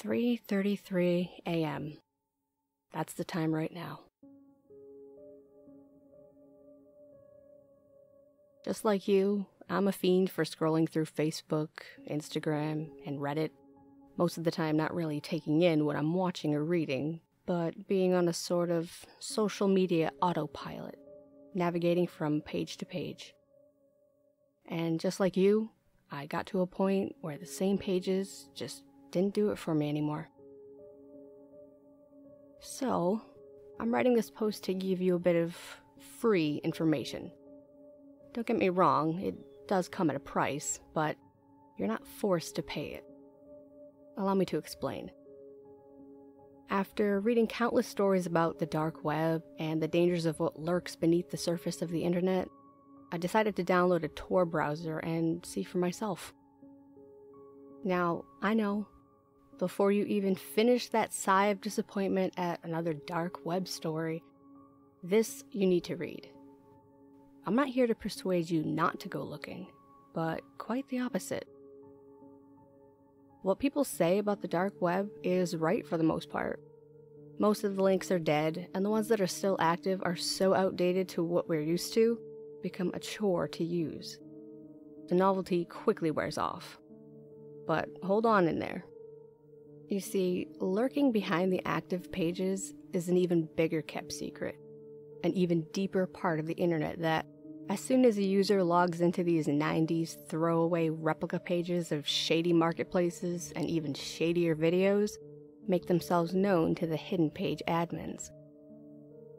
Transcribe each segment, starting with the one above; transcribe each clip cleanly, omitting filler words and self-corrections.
3:33 a.m. That's the time right now. Just like you, I'm a fiend for scrolling through Facebook, Instagram, and Reddit. Most of the time not really taking in what I'm watching or reading, but being on a sort of social media autopilot, navigating from page to page. And just like you, I got to a point where the same pages just didn't do it for me anymore. So, I'm writing this post to give you a bit of free information. Don't get me wrong, it does come at a price, but you're not forced to pay it. Allow me to explain. After reading countless stories about the dark web and the dangers of what lurks beneath the surface of the internet, I decided to download a Tor browser and see for myself. Now, I know, before you even finish that sigh of disappointment at another dark web story, this you need to read. I'm not here to persuade you not to go looking, but quite the opposite. What people say about the dark web is right for the most part. Most of the links are dead, and the ones that are still active are so outdated to what we're used to, become a chore to use. The novelty quickly wears off. But hold on in there. You see, lurking behind the active pages is an even bigger kept secret, an even deeper part of the internet that, as soon as a user logs into these 90s throwaway replica pages of shady marketplaces and even shadier videos, make themselves known to the hidden page admins.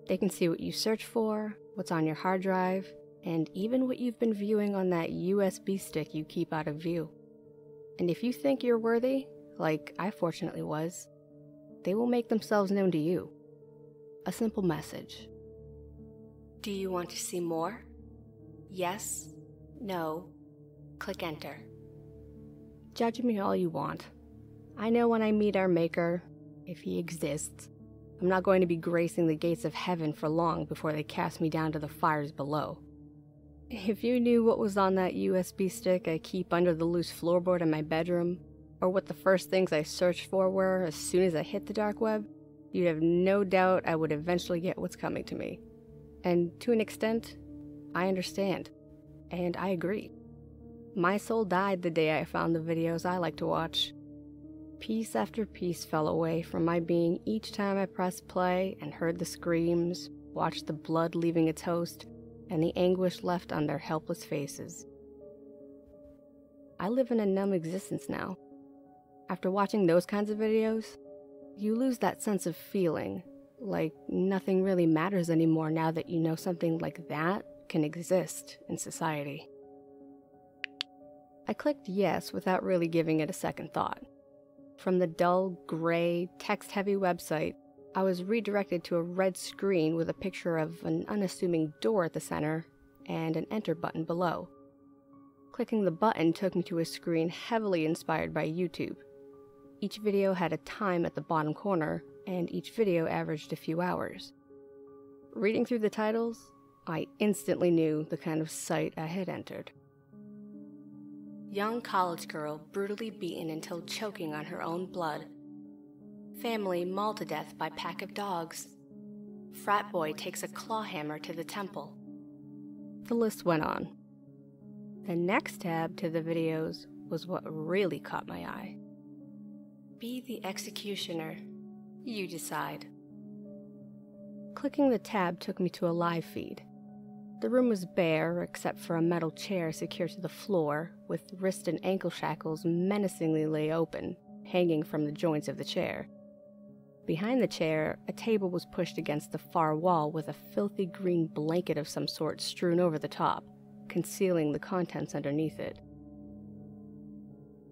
They can see what you search for, what's on your hard drive, and even what you've been viewing on that USB stick you keep out of view. And if you think you're worthy, like I fortunately was, they will make themselves known to you. A simple message. Do you want to see more? Yes? No? Click enter. Judge me all you want. I know when I meet our maker, if he exists, I'm not going to be gracing the gates of heaven for long before they cast me down to the fires below. If you knew what was on that USB stick I keep under the loose floorboard in my bedroom, or what the first things I searched for were as soon as I hit the dark web, you'd have no doubt I would eventually get what's coming to me. And to an extent, I understand, and I agree. My soul died the day I found the videos I like to watch. Piece after piece fell away from my being each time I pressed play and heard the screams, watched the blood leaving its host, and the anguish left on their helpless faces. I live in a numb existence now. After watching those kinds of videos, you lose that sense of feeling, like nothing really matters anymore now that you know something like that can exist in society. I clicked yes without really giving it a second thought. From the dull, gray, text-heavy website, I was redirected to a red screen with a picture of an unassuming door at the center and an enter button below. Clicking the button took me to a screen heavily inspired by YouTube. Each video had a time at the bottom corner, and each video averaged a few hours. Reading through the titles, I instantly knew the kind of site I had entered. Young college girl brutally beaten until choking on her own blood. Family mauled to death by pack of dogs. Frat boy takes a claw hammer to the temple. The list went on. The next tab to the videos was what really caught my eye. Be the executioner. You decide. Clicking the tab took me to a live feed. The room was bare except for a metal chair secured to the floor, with wrist and ankle shackles menacingly lay open, hanging from the joints of the chair. Behind the chair, a table was pushed against the far wall with a filthy green blanket of some sort strewn over the top, concealing the contents underneath it.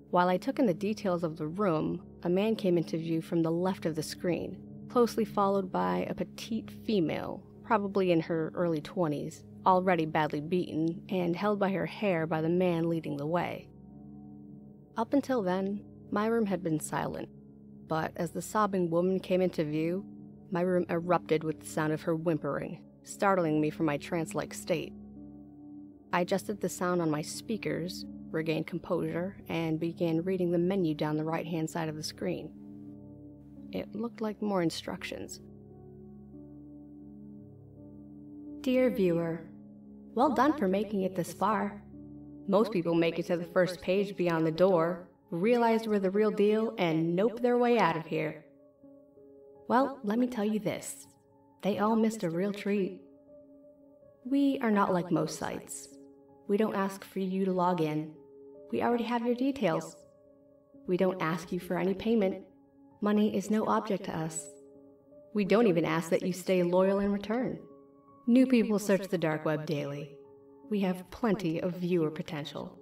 While I took in the details of the room, a man came into view from the left of the screen, closely followed by a petite female, probably in her early 20s, already badly beaten, and held by her hair by the man leading the way. Up until then, my room had been silent, but as the sobbing woman came into view, my room erupted with the sound of her whimpering, startling me from my trance-like state. I adjusted the sound on my speakers, regained composure, and began reading the menu down the right-hand side of the screen. It looked like more instructions. Dear viewer, well done for making it this far. Most people make it to the first page beyond the door, realize we're the real deal, and nope their way out of here. Well, let me tell you this. They all missed a real treat. We are not like most sites. We don't ask for you to log in. We already have your details. We don't ask you for any payment. Money is no object to us. We don't even ask that you stay loyal in return. New people search the dark web daily. We have plenty of viewer potential.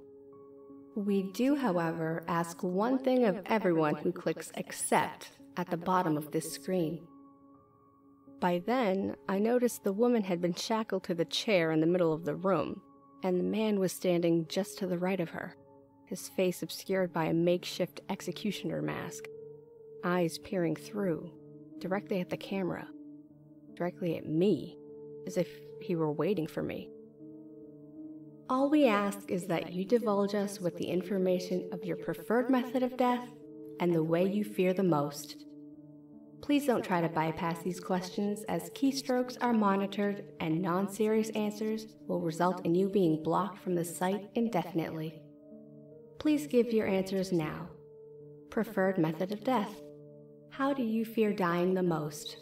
We do, however, ask one thing of everyone who clicks accept at the bottom of this screen. By then, I noticed the woman had been shackled to the chair in the middle of the room, and the man was standing just to the right of her, his face obscured by a makeshift executioner mask, eyes peering through, directly at the camera, directly at me, as if he were waiting for me. All we ask is that you divulge us with the information of your preferred method of death and the way you fear the most. Please don't try to bypass these questions, as keystrokes are monitored and non-serious answers will result in you being blocked from the site indefinitely. Please give your answers now. Preferred method of death. How do you fear dying the most?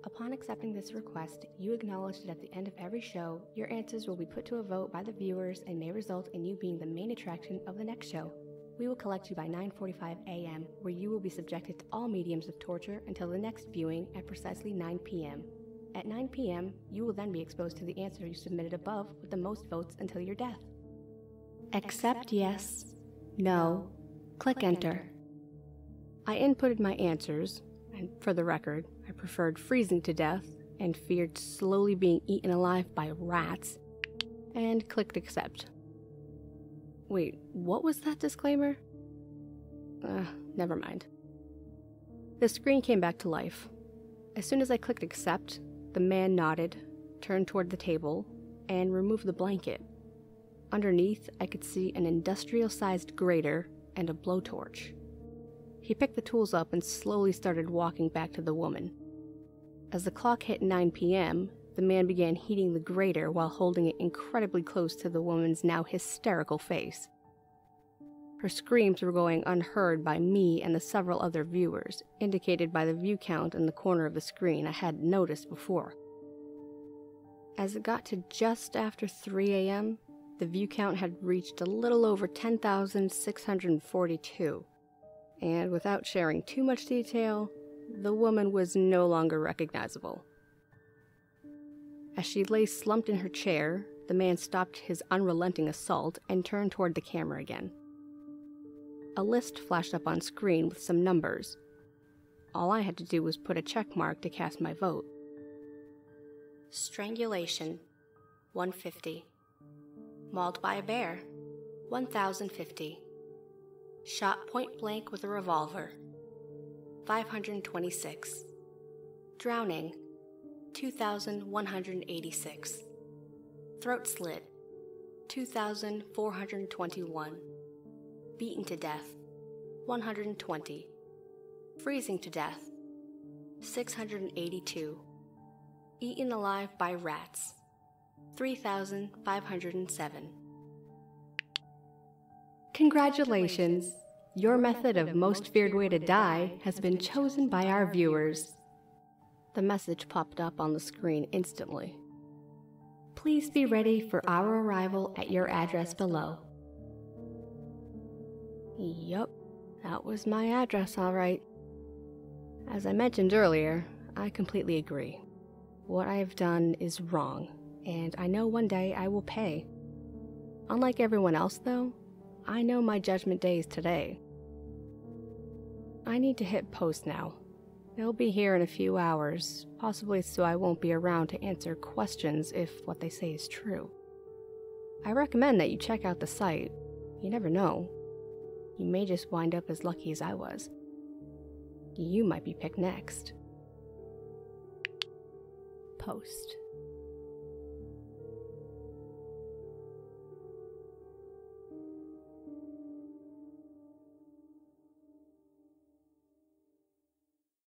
Upon accepting this request, you acknowledge that at the end of every show, your answers will be put to a vote by the viewers and may result in you being the main attraction of the next show. We will collect you by 9:45 a.m., where you will be subjected to all mediums of torture until the next viewing at precisely 9 p.m. At 9 p.m., you will then be exposed to the answer you submitted above with the most votes until your death. Accept yes, no, click enter. I inputted my answers, and for the record, I preferred freezing to death and feared slowly being eaten alive by rats, and clicked accept. Wait, what was that disclaimer? Never mind. The screen came back to life. As soon as I clicked accept, the man nodded, turned toward the table, and removed the blanket. Underneath, I could see an industrial-sized grater and a blowtorch. He picked the tools up and slowly started walking back to the woman. As the clock hit 9 p.m., the man began heating the grater while holding it incredibly close to the woman's now hysterical face. Her screams were going unheard by me and the several other viewers, indicated by the view count in the corner of the screen I hadn't noticed before. As it got to just after 3 a.m., the view count had reached a little over 10,642, and without sharing too much detail, the woman was no longer recognizable. As she lay slumped in her chair, the man stopped his unrelenting assault and turned toward the camera again. A list flashed up on screen with some numbers. All I had to do was put a check mark to cast my vote. Strangulation, 150. Mauled by a bear, 1,050. Shot point blank with a revolver, 526. Drowning, 2,186. Throat slit, 2,421. Beaten to death, 120. Freezing to death, 682. Eaten alive by rats, 3,507. Congratulations! Your method of most feared way to die has been chosen by our viewers. The message popped up on the screen instantly. Please be ready for our arrival at your address below. Yup, that was my address, all right. As I mentioned earlier, I completely agree. What I have done is wrong, and I know one day I will pay. Unlike everyone else, though, I know my judgment day is today. I need to hit post now. They'll be here in a few hours, possibly so I won't be around to answer questions if what they say is true. I recommend that you check out the site. You never know. You may just wind up as lucky as I was. You might be picked next. Post.